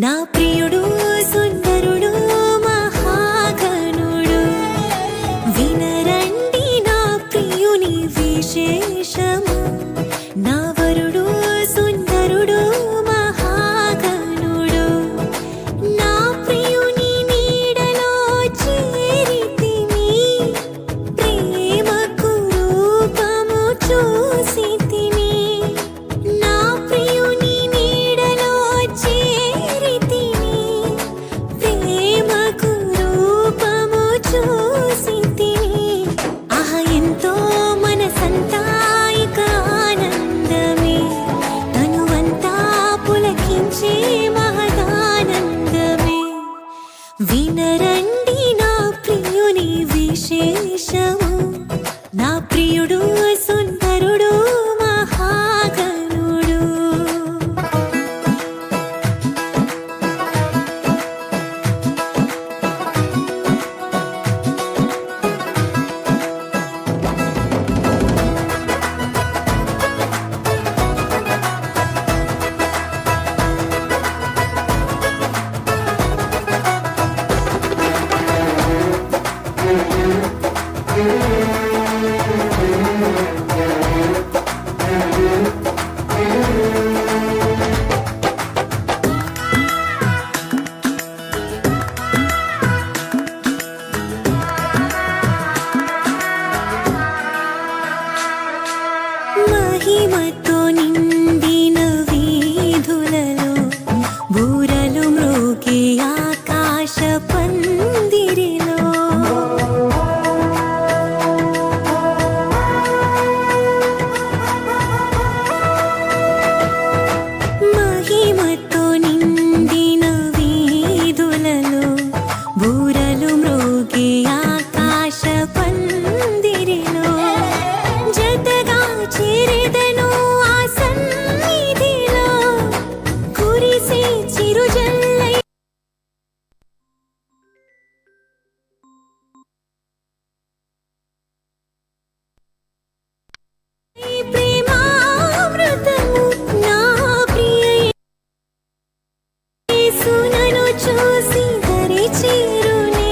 నా ప్రియుడు సుందరుడు మహాగణుడు వినరండి నా ప్రియుని విశేషము నా వరుడు సుందరుడు మహాగణుడు నా ప్రియుని నీడలో చేరితిని ప్రేమకు రూపము చూసితిని నా ప్రియుని నీడలో చేరితిని ప్రేమకు రూపము చూసితిని ఆహ ఎంతో మనసంతా ఇక ఆనందమే తనువంతా పులకించే మహదానందమే వినరండి నా ప్రియుని విశేషము నా ప్రియుడు సుందరుడు మహాగణుడు మహిమతో నిండిన వీధులలో బూరలు మ్రోగే ఆకాశ పందిరిలో మహిమతో నిండిన వీధులలో బూరలు మ్రోగే ఆకాశ పందిరిలో జతగా చేరెదను ఆ సన్నిధిలో కురిసే చిరుజల్లై ప్రేమామృతము నా ప్రియ యేసునను చూసి దరి చేరునే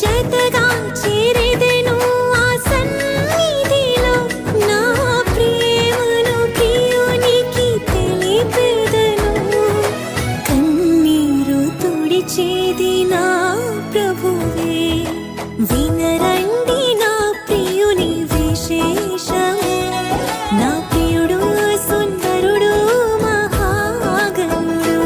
జతగా చేరెదను ఆ సన్నిధిలో నా ప్రేమను ప్రియునికి తెలిపెదను కన్నీరు తుడిచేది నా ప్రభువే వినరండి నా ప్రియుని విశేషము నా ప్రియుడు సుందరుడు మహాగణుడు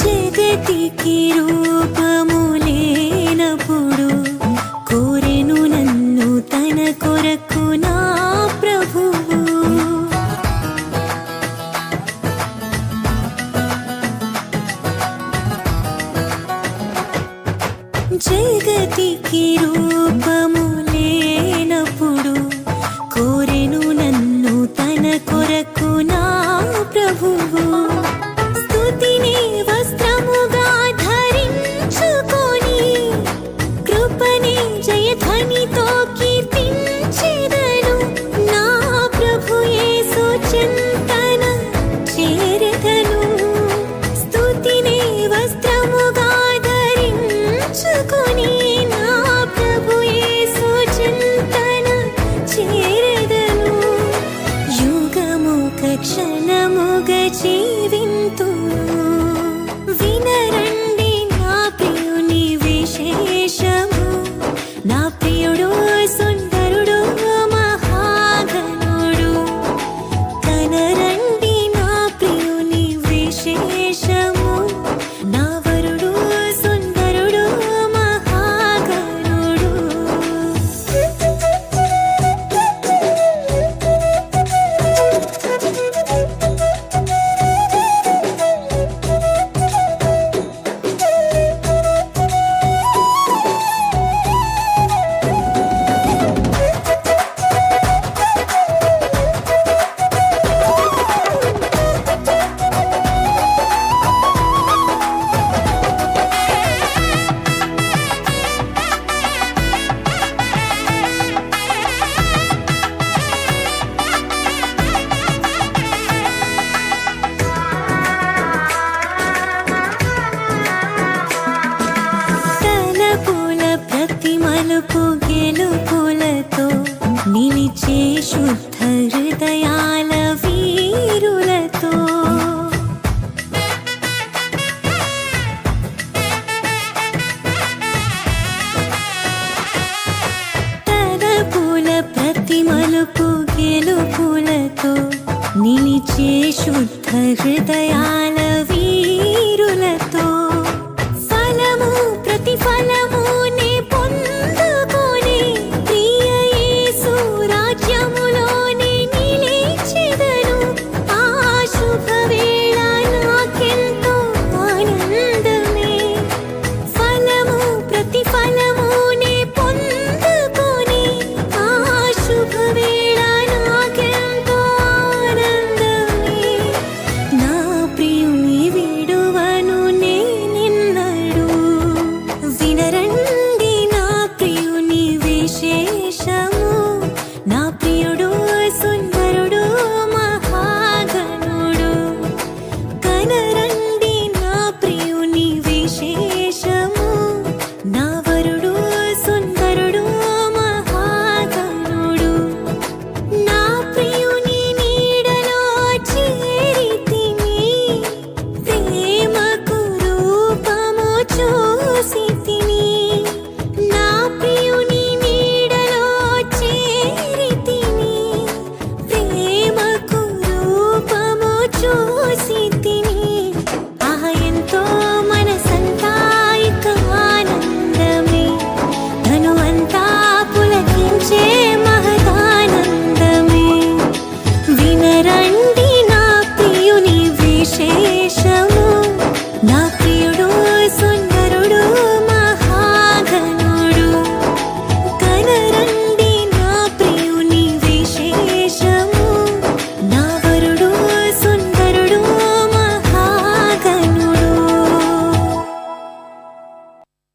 జగతికి రూపము లేనప్పుడు కోరెను నన్ను తన కొరకు నా ప్రభువు జగతికి రూపము లేనప్పుడు కోరెను నన్ను తన కొరకు నా ప్రభువు స్తుతిని వస్త్రముగా ధరించుకొని కృపని జయధ్వనితో కీర్తించెదను నా ప్రభు యేసు చింతన చేరెదను స్తుతిని వస్త్రముగా ధరించుకొని నా ప్రభు యేసు మలుపు గెలుపులతో నిలిచే శుద్ధ హృదయాల వీరులతో తలపుల ప్రతి మలుపు గెలుపులతో నిలిచే శుద్ధ హృదయాల